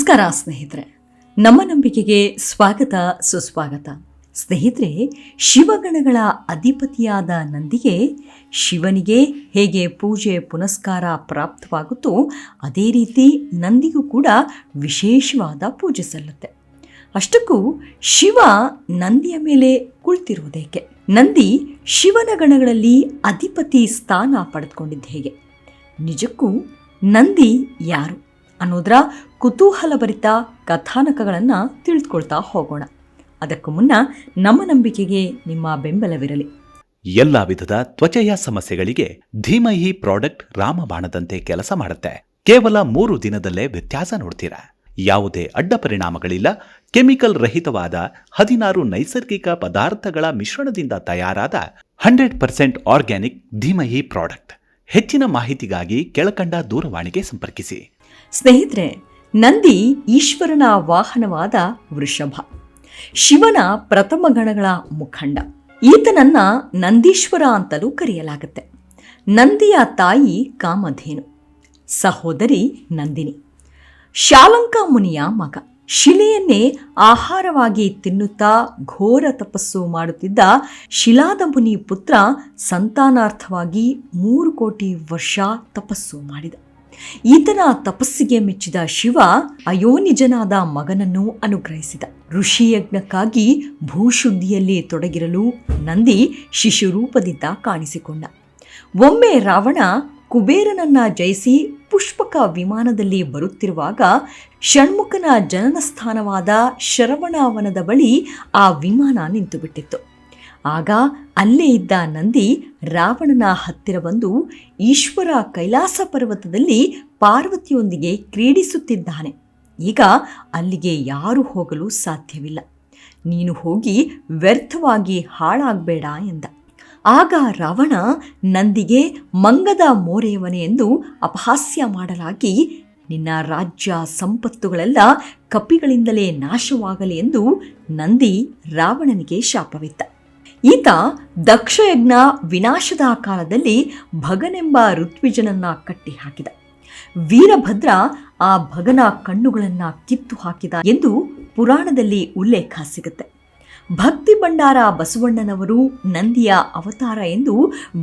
ನಮಸ್ಕಾರ ಸ್ನೇಹಿತರೆ, ನಮ್ಮ ನಂಬಿಕೆಗೆ ಸ್ವಾಗತ ಸುಸ್ವಾಗತ. ಸ್ನೇಹಿತರೆ, ಶಿವಗಣಗಳ ಅಧಿಪತಿಯಾದ ನಂದಿಗೆ ಶಿವನಿಗೆ ಹೇಗೆ ಪೂಜೆ ಪುನಸ್ಕಾರ ಪ್ರಾಪ್ತವಾಗುತ್ತೋ ಅದೇ ರೀತಿ ನಂದಿಗೂ ಕೂಡ ವಿಶೇಷವಾದ ಪೂಜೆ ಸಲ್ಲುತ್ತೆ. ಅಷ್ಟಕ್ಕೂ ಶಿವ ನಂದಿಯ ಮೇಲೆ ಕುಳಿತಿರುವುದೇಕೆ? ನಂದಿ ಶಿವನ ಗಣಗಳಲ್ಲಿ ಅಧಿಪತಿ ಸ್ಥಾನ ಪಡೆದುಕೊಂಡಿದ್ದು ಹೇಗೆ? ನಿಜಕ್ಕೂ ನಂದಿ ಯಾರು ಅನ್ನೋದರ ಕುತೂಹಲಭರಿತ ಕಥಾನಕಗಳನ್ನು ತಿಳಿದುಕೊಳ್ತಾ ಹೋಗೋಣ. ಅದಕ್ಕೂ ಮುನ್ನ ನಮ್ಮ ನಂಬಿಕೆಗೆ ನಿಮ್ಮ ಬೆಂಬಲವಿರಲಿ. ಎಲ್ಲ ವಿಧದ ತ್ವಚೆಯ ಸಮಸ್ಯೆಗಳಿಗೆ ಧೀಮಹಿ ಪ್ರಾಡಕ್ಟ್ ರಾಮಬಾಣದಂತೆ ಕೆಲಸ ಮಾಡುತ್ತೆ. ಕೇವಲ 3 ದಿನದಲ್ಲೇ ವ್ಯತ್ಯಾಸ ನೋಡ್ತೀರಾ. ಯಾವುದೇ ಅಡ್ಡ ಪರಿಣಾಮಗಳಿಲ್ಲ. ಕೆಮಿಕಲ್ ರಹಿತವಾದ 16 ನೈಸರ್ಗಿಕ ಪದಾರ್ಥಗಳ ಮಿಶ್ರಣದಿಂದ ತಯಾರಾದ 100% ಆರ್ಗ್ಯಾನಿಕ್ ಧೀಮಹಿ ಪ್ರಾಡಕ್ಟ್. ಹೆಚ್ಚಿನ ಮಾಹಿತಿಗಾಗಿ ಕೆಳಕಂಡ ದೂರವಾಣಿಗೆ ಸಂಪರ್ಕಿಸಿ. ಸ್ನೇಹಿತರೆ, ನಂದಿ ಈಶ್ವರನ ವಾಹನವಾದ ವೃಷಭ, ಶಿವನ ಪ್ರಥಮ ಗಣಗಳ ಮುಖಂಡ. ಈತನನ್ನ ನಂದೀಶ್ವರ ಅಂತಲೂ ಕರೆಯಲಾಗುತ್ತೆ. ನಂದಿಯ ತಾಯಿ ಕಾಮಧೇನು, ಸಹೋದರಿ ನಂದಿನಿ. ಶಾಲಂಕ ಮುನಿಯ ಮಗ. ಶಿಲೆಯನ್ನೇ ಆಹಾರವಾಗಿ ತಿನ್ನುತ್ತಾ ಘೋರ ತಪಸ್ಸು ಮಾಡುತ್ತಿದ್ದ ಶಿಲಾದ ಮುನಿ ಪುತ್ರ ಸಂತಾನಾರ್ಥವಾಗಿ 3 ಕೋಟಿ ವರ್ಷ ತಪಸ್ಸು ಮಾಡಿದ. ಈತನ ತಪಸ್ಸಿಗೆ ಮೆಚ್ಚಿದ ಶಿವ ಅಯೋನಿಜನಾದ ಮಗನನ್ನು ಅನುಗ್ರಹಿಸಿದ. ಋಷಿಯಜ್ಞಕ್ಕಾಗಿ ಭೂಶುದ್ಧಿಯಲ್ಲಿ ತೊಡಗಿರಲು ನಂದಿ ಶಿಶುರೂಪದಿಂದ ಕಾಣಿಸಿಕೊಂಡ. ಒಮ್ಮೆ ರಾವಣ ಕುಬೇರನನ್ನ ಜಯಿಸಿ ಪುಷ್ಪಕ ವಿಮಾನದಲ್ಲಿ ಬರುತ್ತಿರುವಾಗ ಷಣ್ಮುಖನ ಜನನ ಸ್ಥಾನವಾದ ಶರವಣವನದ ಬಳಿ ಆ ವಿಮಾನ ನಿಂತುಬಿಟ್ಟಿತ್ತು. ಆಗ ಅಲ್ಲೇ ಇದ್ದ ನಂದಿ ರಾವಣನ ಹತ್ತಿರ ಬಂದು, ಈಶ್ವರ ಕೈಲಾಸ ಪರ್ವತದಲ್ಲಿ ಪಾರ್ವತಿಯೊಂದಿಗೆ ಕ್ರೀಡಿಸುತ್ತಿದ್ದಾನೆ. ಈಗ ಅಲ್ಲಿಗೆ ಯಾರು ಹೋಗಲು ಸಾಧ್ಯವಿಲ್ಲ. ನೀನು ಹೋಗಿ ವ್ಯರ್ಥವಾಗಿ ಹಾಳಾಗಬೇಡ ಎಂದ. ಆಗ ರಾವಣ ನಂದಿಗೆ ಮಂಗದ ಮೋರೆಯವನೇ ಎಂದು ಅಪಹಾಸ್ಯ ಮಾಡಲಾಗಿ, ನಿನ್ನ ರಾಜ್ಯ ಸಂಪತ್ತುಗಳೆಲ್ಲ ಕಪಿಗಳಿಂದಲೇ ನಾಶವಾಗಲಿ ಎಂದು ನಂದಿ ರಾವಣನಿಗೆ ಶಾಪವಿತ್ತ. ಈತ ದಕ್ಷಯಜ್ಞ ವಿನಾಶದ ಕಾಲದಲ್ಲಿ ಭಗನೆಂಬ ಋತ್ವಿಜನನ್ನ ಕಟ್ಟಿ ಹಾಕಿದ. ವೀರಭದ್ರ ಆ ಭಗನ ಕಣ್ಣುಗಳನ್ನ ಕಿತ್ತು ಹಾಕಿದ ಎಂದು ಪುರಾಣದಲ್ಲಿ ಉಲ್ಲೇಖ ಸಿಗುತ್ತೆ. ಭಕ್ತಿ ಭಂಡಾರ ಬಸವಣ್ಣನವರು ನಂದಿಯ ಅವತಾರ ಎಂದು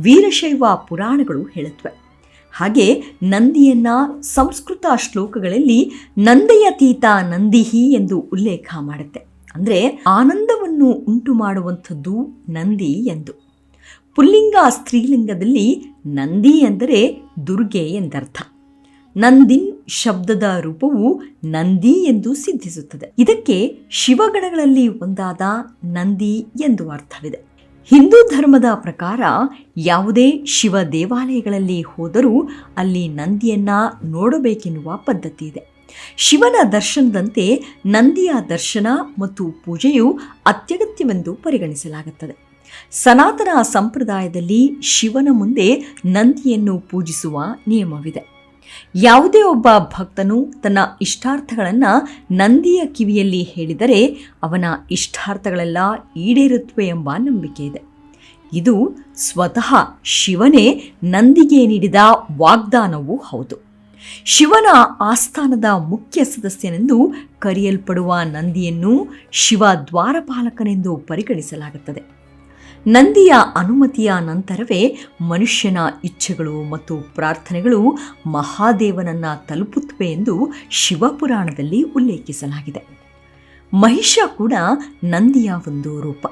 ವೀರಶೈವ ಪುರಾಣಗಳು ಹೇಳುತ್ತವೆ. ಹಾಗೆ ನಂದಿಯನ್ನ ಸಂಸ್ಕೃತ ಶ್ಲೋಕಗಳಲ್ಲಿ ನಂದಯತೀತ ನಂದಿಹಿ ಎಂದು ಉಲ್ಲೇಖ ಮಾಡುತ್ತೆ. ಅಂದರೆ ಆನಂದವನ್ನು ಉಂಟು ಮಾಡುವಂಥದ್ದು ನಂದಿ ಎಂದು. ಪುಲ್ಲಿಂಗ ಸ್ತ್ರೀಲಿಂಗದಲ್ಲಿ ನಂದಿ ಎಂದರೆ ದುರ್ಗೆ ಎಂದರ್ಥ. ನಂದಿನ್ ಶಬ್ದದ ರೂಪವು ನಂದಿ ಎಂದು ಸಿದ್ಧಿಸುತ್ತದೆ. ಇದಕ್ಕೆ ಶಿವಗಣಗಳಲ್ಲಿ ಒಂದಾದ ನಂದಿ ಎಂದು ಅರ್ಥವಿದೆ. ಹಿಂದೂ ಧರ್ಮದ ಪ್ರಕಾರ ಯಾವುದೇ ಶಿವ ದೇವಾಲಯಗಳಲ್ಲಿ ಹೋದರೂ ಅಲ್ಲಿ ನಂದಿಯನ್ನ ನೋಡಬೇಕೆನ್ನುವ ಪದ್ಧತಿ ಇದೆ. ಶಿವನ ದರ್ಶನದಂತೆ ನಂದಿಯ ದರ್ಶನ ಮತ್ತು ಪೂಜೆಯು ಅತ್ಯಗತ್ಯವೆಂದು ಪರಿಗಣಿಸಲಾಗುತ್ತದೆ. ಸನಾತನ ಸಂಪ್ರದಾಯದಲ್ಲಿ ಶಿವನ ಮುಂದೆ ನಂದಿಯನ್ನು ಪೂಜಿಸುವ ನಿಯಮವಿದೆ. ಯಾವುದೇ ಒಬ್ಬ ಭಕ್ತನು ತನ್ನ ಇಷ್ಟಾರ್ಥಗಳನ್ನು ನಂದಿಯ ಕಿವಿಯಲ್ಲಿ ಹೇಳಿದರೆ ಅವನ ಇಷ್ಟಾರ್ಥಗಳೆಲ್ಲ ಈಡೇರುತ್ತವೆ ಎಂಬ ನಂಬಿಕೆ ಇದೆ. ಇದು ಸ್ವತಃ ಶಿವನೇ ನಂದಿಗೆ ನೀಡಿದ ವಾಗ್ದಾನವೂ ಹೌದು. ಶಿವನ ಆಸ್ಥಾನದ ಮುಖ್ಯ ಸದಸ್ಯನೆಂದು ಕರೆಯಲ್ಪಡುವ ನಂದಿಯನ್ನು ಶಿವ ದ್ವಾರಪಾಲಕನೆಂದು ಪರಿಗಣಿಸಲಾಗುತ್ತದೆ. ನಂದಿಯ ಅನುಮತಿಯ ನಂತರವೇ ಮನುಷ್ಯನ ಇಚ್ಛೆಗಳು ಮತ್ತು ಪ್ರಾರ್ಥನೆಗಳು ಮಹಾದೇವನನ್ನ ತಲುಪುತ್ತವೆ ಎಂದು ಶಿವಪುರಾಣದಲ್ಲಿ ಉಲ್ಲೇಖಿಸಲಾಗಿದೆ. ಮಹಿಷ ಕೂಡ ನಂದಿಯ ಒಂದು ರೂಪ.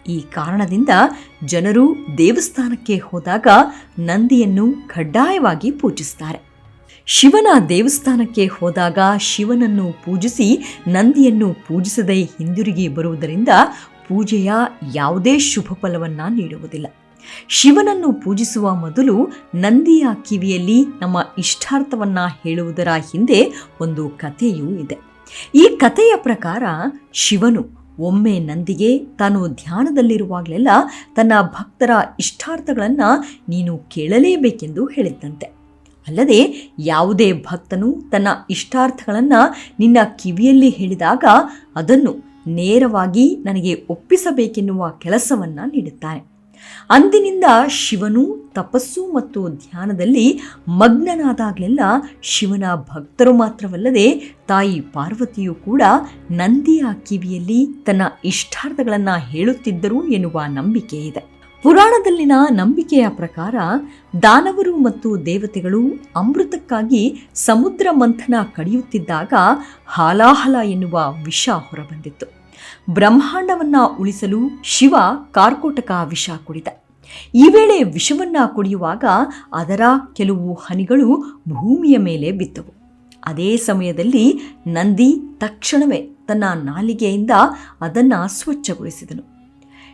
ಈ ಕಾರಣದಿಂದ ಜನರು ದೇವಸ್ಥಾನಕ್ಕೆ ಹೋದಾಗ ನಂದಿಯನ್ನು ಕಡ್ಡಾಯವಾಗಿ ಪೂಜಿಸುತ್ತಾರೆ. ಶಿವನ ದೇವಸ್ಥಾನಕ್ಕೆ ಹೋದಾಗ ಶಿವನನ್ನು ಪೂಜಿಸಿ ನಂದಿಯನ್ನು ಪೂಜಿಸದೇ ಹಿಂದಿರುಗಿ ಬರುವುದರಿಂದ ಪೂಜೆಯ ಯಾವುದೇ ಶುಭ ಫಲವನ್ನು ನೀಡುವುದಿಲ್ಲ. ಶಿವನನ್ನು ಪೂಜಿಸುವ ಮೊದಲು ನಂದಿಯ ಕಿವಿಯಲ್ಲಿ ನಮ್ಮ ಇಷ್ಟಾರ್ಥವನ್ನು ಹೇಳುವುದರ ಹಿಂದೆ ಒಂದು ಕಥೆಯೂ ಇದೆ. ಈ ಕಥೆಯ ಪ್ರಕಾರ ಶಿವನು ಒಮ್ಮೆ ನಂದಿಗೆ ತಾನು ಧ್ಯಾನದಲ್ಲಿರುವಾಗಲೆಲ್ಲ ತನ್ನ ಭಕ್ತರ ಇಷ್ಟಾರ್ಥಗಳನ್ನು ನೀನು ಕೇಳಲೇಬೇಕೆಂದು ಹೇಳಿದ್ದಂತೆ. ಅಲ್ಲದೆ ಯಾವುದೇ ಭಕ್ತನು ತನ್ನ ಇಷ್ಟಾರ್ಥಗಳನ್ನು ನಿನ್ನ ಕಿವಿಯಲ್ಲಿ ಹೇಳಿದಾಗ ಅದನ್ನು ನೇರವಾಗಿ ನನಗೆ ಒಪ್ಪಿಸಬೇಕೆನ್ನುವ ಕೆಲಸವನ್ನು ನೀಡುತ್ತಾನೆ. ಅಂದಿನಿಂದ ಶಿವನು ತಪಸ್ಸು ಮತ್ತು ಧ್ಯಾನದಲ್ಲಿ ಮಗ್ನನಾದಾಗಲೆಲ್ಲ ಶಿವನ ಭಕ್ತರು ಮಾತ್ರವಲ್ಲದೆ ತಾಯಿ ಪಾರ್ವತಿಯು ಕೂಡ ನಂದಿಯ ಕಿವಿಯಲ್ಲಿ ತನ್ನ ಇಷ್ಟಾರ್ಥಗಳನ್ನು ಹೇಳುತ್ತಿದ್ದರು ಎನ್ನುವ ನಂಬಿಕೆ ಇದೆ. ಪುರಾಣದಲ್ಲಿನ ನಂಬಿಕೆಯ ಪ್ರಕಾರ ದಾನವರು ಮತ್ತು ದೇವತೆಗಳು ಅಮೃತಕ್ಕಾಗಿ ಸಮುದ್ರ ಮಂಥನ ಕಡಿಯುತ್ತಿದ್ದಾಗ ಹಾಲಾಹಲ ಎನ್ನುವ ವಿಷ ಹೊರಬಂದಿತ್ತು. ಬ್ರಹ್ಮಾಂಡವನ್ನ ಉಳಿಸಲು ಶಿವ ಕಾರ್ಕೋಟಕ ವಿಷ ಕುಡಿದ. ಈ ವೇಳೆ ವಿಷವನ್ನ ಕುಡಿಯುವಾಗ ಅದರ ಕೆಲವು ಹನಿಗಳು ಭೂಮಿಯ ಮೇಲೆ ಬಿದ್ದವು. ಅದೇ ಸಮಯದಲ್ಲಿ ನಂದಿ ತಕ್ಷಣವೇ ತನ್ನ ನಾಲಿಗೆಯಿಂದ ಅದನ್ನು ಸ್ವಚ್ಛಗೊಳಿಸಿದನು.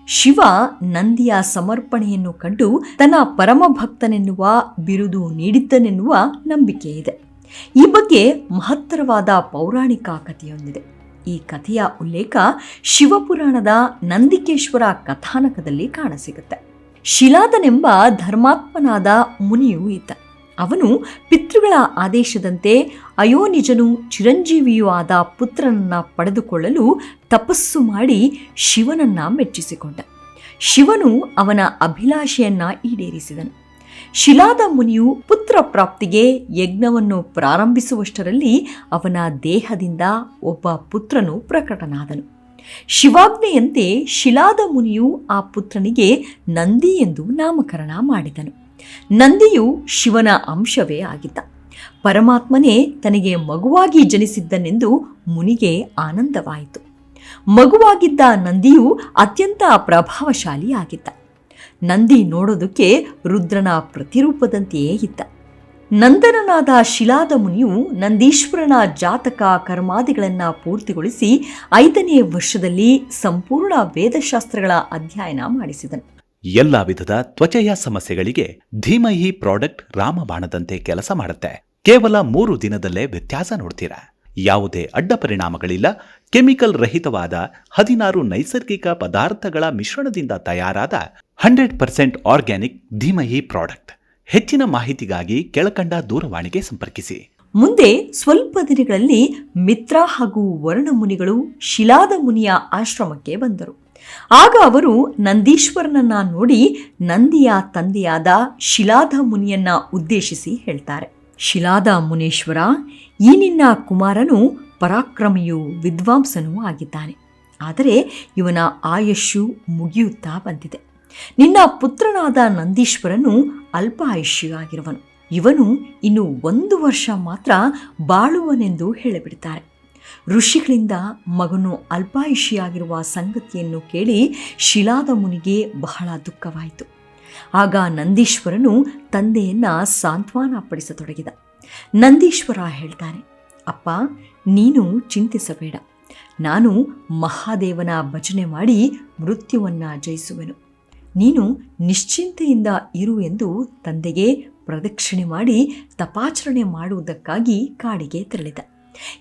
ಶಿವ ನಂದಿಯ ಸಮರ್ಪಣೆಯನ್ನು ಕಂಡು ತನ್ನ ಪರಮಭಕ್ತನೆನ್ನುವ ಬಿರುದು ನೀಡಿದ್ದನೆನ್ನುವ ನಂಬಿಕೆ ಇದೆ. ಈ ಬಗ್ಗೆ ಮಹತ್ತರವಾದ ಪೌರಾಣಿಕ ಕಥೆಯೊಂದಿದೆ. ಈ ಕಥೆಯ ಉಲ್ಲೇಖ ಶಿವಪುರಾಣದ ನಂದಿಕೇಶ್ವರ ಕಥಾನಕದಲ್ಲಿ ಕಾಣಸಿಗುತ್ತೆ. ಶಿಲಾದನೆಂಬ ಧರ್ಮಾತ್ಮನಾದ ಮುನಿಯೂ ಇದ್ದ. ಅವನು ಪಿತೃಗಳ ಆದೇಶದಂತೆ ಅಯೋನಿಜನು ಚಿರಂಜೀವಿಯೂ ಆದ ಪುತ್ರನನ್ನ ಪಡೆದುಕೊಳ್ಳಲು ತಪಸ್ಸು ಮಾಡಿ ಶಿವನನ್ನ ಮೆಚ್ಚಿಸಿಕೊಂಡ. ಶಿವನು ಅವನ ಅಭಿಲಾಷೆಯನ್ನ ಈಡೇರಿಸಿದನು. ಶಿಲಾದ ಮುನಿಯು ಪುತ್ರ ಪ್ರಾಪ್ತಿಗೆ ಯಜ್ಞವನ್ನು ಪ್ರಾರಂಭಿಸುವಷ್ಟರಲ್ಲಿ ಅವನ ದೇಹದಿಂದ ಒಬ್ಬ ಪುತ್ರನು ಪ್ರಕಟನಾದನು. ಶಿವಾಜ್ಞೆಯಂತೆ ಶಿಲಾದ ಮುನಿಯು ಆ ಪುತ್ರನಿಗೆ ನಂದಿ ಎಂದು ನಾಮಕರಣ ಮಾಡಿದನು. ನಂದಿಯು ಶಿವನ ಅಂಶವೇ ಆಗಿದ್ದ. ಪರಮಾತ್ಮನೇ ತನಗೆ ಮಗುವಾಗಿ ಜನಿಸಿದ್ದನೆಂದು ಮುನಿಗೆ ಆನಂದವಾಯಿತು. ಮಗುವಾಗಿದ್ದ ನಂದಿಯು ಅತ್ಯಂತ ಪ್ರಭಾವಶಾಲಿಯಾಗಿದ್ದ. ನಂದಿ ನೋಡೋದಕ್ಕೆ ರುದ್ರನ ಪ್ರತಿರೂಪದಂತೆಯೇ ಇದ್ದ. ನಂದನನಾದ ಶಿಲಾದ ಮುನಿಯು ನಂದೀಶ್ವರನ ಜಾತಕ ಕರ್ಮಾದಿಗಳನ್ನು ಪೂರ್ತಿಗೊಳಿಸಿ 5ನೇ ವರ್ಷದಲ್ಲಿ ಸಂಪೂರ್ಣ ವೇದಶಾಸ್ತ್ರಗಳ ಅಧ್ಯಯನ ಮಾಡಿಸಿದನು. ಎಲ್ಲ ವಿಧದ ತ್ವಚೆಯ ಸಮಸ್ಯೆಗಳಿಗೆ ಧೀಮಹಿ ಪ್ರಾಡಕ್ಟ್ ರಾಮಬಾಣದಂತೆ ಕೆಲಸ ಮಾಡುತ್ತೆ. ಕೇವಲ 3 ದಿನದಲ್ಲೇ ವ್ಯತ್ಯಾಸ ನೋಡ್ತೀರಾ. ಯಾವುದೇ ಅಡ್ಡ ಪರಿಣಾಮಗಳಿಲ್ಲ. ಕೆಮಿಕಲ್ ರಹಿತವಾದ 16 ನೈಸರ್ಗಿಕ ಪದಾರ್ಥಗಳ ಮಿಶ್ರಣದಿಂದ ತಯಾರಾದ 100% ಆರ್ಗ್ಯಾನಿಕ್ ಧೀಮಹಿ ಪ್ರಾಡಕ್ಟ್. ಹೆಚ್ಚಿನ ಮಾಹಿತಿಗಾಗಿ ಕೆಳಕಂಡ ದೂರವಾಣಿಗೆ ಸಂಪರ್ಕಿಸಿ. ಮುಂದೆ ಸ್ವಲ್ಪ ದಿನಗಳಲ್ಲಿ ಮಿತ್ರ ಹಾಗೂ ವರ್ಣ ಮುನಿಗಳು ಶಿಲಾದ ಮುನಿಯ ಆಶ್ರಮಕ್ಕೆ ಬಂದರು. ಆಗ ಅವರು ನಂದೀಶ್ವರನನ್ನ ನೋಡಿ ನಂದಿಯ ತಂದೆಯಾದ ಶಿಲಾದ ಮುನಿಯನ್ನ ಉದ್ದೇಶಿಸಿ ಹೇಳ್ತಾರೆ, ಶಿಲಾದ ಮುನೀಶ್ವರ, ಈ ನಿನ್ನ ಕುಮಾರನು ಪರಾಕ್ರಮಿಯೂ ವಿದ್ವಾಂಸನೂ ಆಗಿದ್ದಾನೆ. ಆದರೆ ಇವನ ಆಯುಷ್ಯು ಮುಗಿಯುತ್ತಾ ಬಂದಿದೆ. ನಿನ್ನ ಪುತ್ರನಾದ ನಂದೀಶ್ವರನು ಅಲ್ಪ ಆಯುಷ್ಯಾಗಿರುವನು. ಇವನು ಇನ್ನು 1 ವರ್ಷ ಮಾತ್ರ ಬಾಳುವನೆಂದು ಹೇಳಿಬಿಡ್ತಾರೆ. ಋಷಿಗಳಿಂದ ಮಗನು ಅಲ್ಪಾಯುಷಿಯಾಗಿರುವ ಸಂಗತಿಯನ್ನು ಕೇಳಿ ಶಿಲಾದ ಮುನಿಗೆ ಬಹಳ ದುಃಖವಾಯಿತು. ಆಗ ನಂದೀಶ್ವರನು ತಂದೆಯನ್ನ ಸಾಂತ್ವನ ಪಡಿಸತೊಡಗಿದ. ನಂದೀಶ್ವರ ಹೇಳ್ತಾನೆ, ಅಪ್ಪ, ನೀನು ಚಿಂತಿಸಬೇಡ. ನಾನು ಮಹಾದೇವನ ಭಜನೆ ಮಾಡಿ ಮೃತ್ಯುವನ್ನು ಜಯಿಸುವೆನು. ನೀನು ನಿಶ್ಚಿಂತೆಯಿಂದ ಇರು ಎಂದು ತಂದೆಗೆ ಪ್ರದಕ್ಷಿಣೆ ಮಾಡಿ ತಪಾಚರಣೆ ಮಾಡುವುದಕ್ಕಾಗಿ ಕಾಡಿಗೆ ತೆರಳಿದ.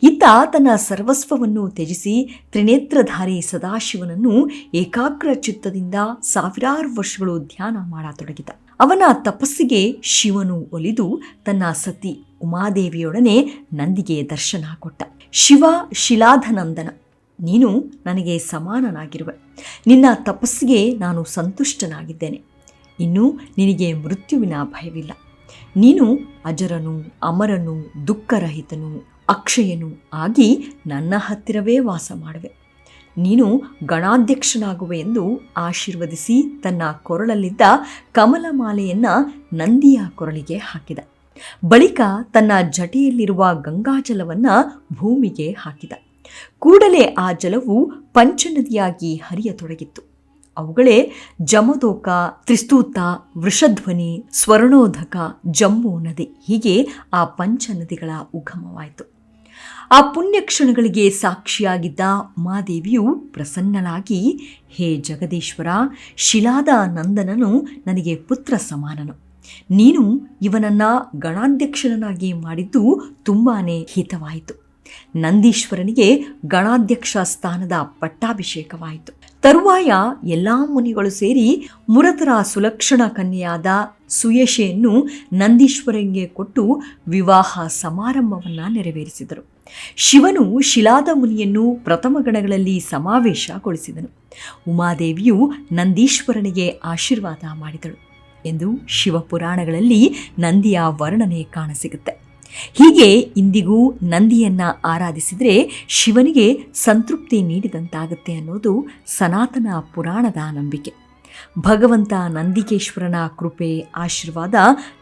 ಇತ್ತ ತನ್ನ ಸರ್ವಸ್ವವನ್ನು ತ್ಯಜಿಸಿ ತ್ರಿನೇತ್ರಧಾರಿ ಸದಾಶಿವನನ್ನು ಏಕಾಗ್ರ ಚಿತ್ತದಿಂದ 1000 ವರ್ಷಗಳು ಧ್ಯಾನ ಮಾಡತೊಡಗಿದ. ಅವನ ತಪಸ್ಸಿಗೆ ಶಿವನು ಒಲಿದು ತನ್ನ ಸತಿ ಉಮಾದೇವಿಯೊಡನೆ ನಂದಿಗೆ ದರ್ಶನ ಕೊಟ್ಟ. ಶಿವ ಶಿಲಾಧನಂದನ, ನೀನು ನನಗೆ ಸಮಾನನಾಗಿರುವೆ. ನಿನ್ನ ತಪಸ್ಸಿಗೆ ನಾನು ಸಂತುಷ್ಟನಾಗಿದ್ದೇನೆ. ಇನ್ನು ನಿನಗೆ ಮೃತ್ಯುವಿನ ಭಯವಿಲ್ಲ. ನೀನು ಅಜರನು, ಅಮರನು, ದುಃಖರಹಿತನು, ಅಕ್ಷಯನು ಆಗಿ ನನ್ನ ಹತ್ತಿರವೇ ವಾಸ ಮಾಡುವೆ. ನೀನು ಗಣಾಧ್ಯಕ್ಷನಾಗುವೆ ಎಂದು ಆಶೀರ್ವದಿಸಿ ತನ್ನ ಕೊರಳಲ್ಲಿದ್ದ ಕಮಲಮಾಲೆಯನ್ನ ನಂದಿಯ ಕೊರಳಿಗೆ ಹಾಕಿದ. ಬಳಿಕ ತನ್ನ ಜಟೆಯಲ್ಲಿರುವ ಗಂಗಾಜಲವನ್ನ ಭೂಮಿಗೆ ಹಾಕಿದ. ಕೂಡಲೇ ಆ ಜಲವು ಪಂಚನದಿಯಾಗಿ ಹರಿಯತೊಡಗಿತ್ತು. ಅವುಗಳೇ ಜಮದೋಕ, ತ್ರಿಸ್ತೂತ, ವೃಷಧ್ವನಿ, ಸ್ವರ್ಣೋಧಕ, ಜಂಬೂ ನದಿ. ಹೀಗೆ ಆ ಪಂಚನದಿಗಳ ಉಗಮವಾಯಿತು. ಆ ಪುಣ್ಯಕ್ಷಣಗಳಿಗೆ ಸಾಕ್ಷಿಯಾಗಿದ್ದ ಉಮಾದೇವಿಯು ಪ್ರಸನ್ನಳಾಗಿ, ಹೇ ಜಗದೀಶ್ವರ, ಶಿಲಾದ ನಂದನನು ನನಗೆ ಪುತ್ರ ಸಮಾನನು. ನೀನು ಇವನನ್ನ ಗಣಾಧ್ಯಕ್ಷನಾಗಿ ಮಾಡಿದ್ದು ತುಂಬಾನೇ ಹಿತವಾಯಿತು. ನಂದೀಶ್ವರನಿಗೆ ಗಣಾಧ್ಯಕ್ಷ ಸ್ಥಾನದ ಪಟ್ಟಾಭಿಷೇಕವಾಯಿತು. ತರುವಾಯ ಎಲ್ಲಾ ಮುನಿಗಳು ಸೇರಿ ಮುರತರ ಸುಲಕ್ಷಣ ಕನ್ಯೆಯಾದ ಸುಯಶೆಯನ್ನು ನಂದೀಶ್ವರನಿಗೆ ಕೊಟ್ಟು ವಿವಾಹ ಸಮಾರಂಭವನ್ನ ನೆರವೇರಿಸಿದರು. ಶಿವನು ಶಿಲಾದ ಮುನಿಯನ್ನು ಪ್ರಥಮ ಗಣಗಳಲ್ಲಿ ಸಮಾವೇಶಗೊಳಿಸಿದನು. ಉಮಾದೇವಿಯು ನಂದೀಶ್ವರನಿಗೆ ಆಶೀರ್ವಾದ ಮಾಡಿದಳು ಎಂದು ಶಿವಪುರಾಣಗಳಲ್ಲಿ ನಂದಿಯ ವರ್ಣನೆ ಕಾಣಸಿಗುತ್ತೆ. ಹೀಗೆ ಇಂದಿಗೂ ನಂದಿಯನ್ನ ಆರಾಧಿಸಿದರೆ ಶಿವನಿಗೆ ಸಂತೃಪ್ತಿ ನೀಡಿದಂತಾಗುತ್ತೆ ಅನ್ನೋದು ಸನಾತನ ಪುರಾಣದ ನಂಬಿಕೆ. ಭಗವಂತ ನಂದಿಕೇಶ್ವರನ ಕೃಪೆ ಆಶೀರ್ವಾದ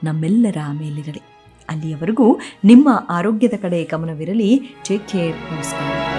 ನಮ್ಮೆಲ್ಲರ ಮೇಲಿರಲಿ. ಅಲ್ಲಿಯವರೆಗೂ ನಿಮ್ಮ ಆರೋಗ್ಯದ ಕಡೆ ಗಮನವಿರಲಿ. Take care. ನಮಸ್ಕಾರ.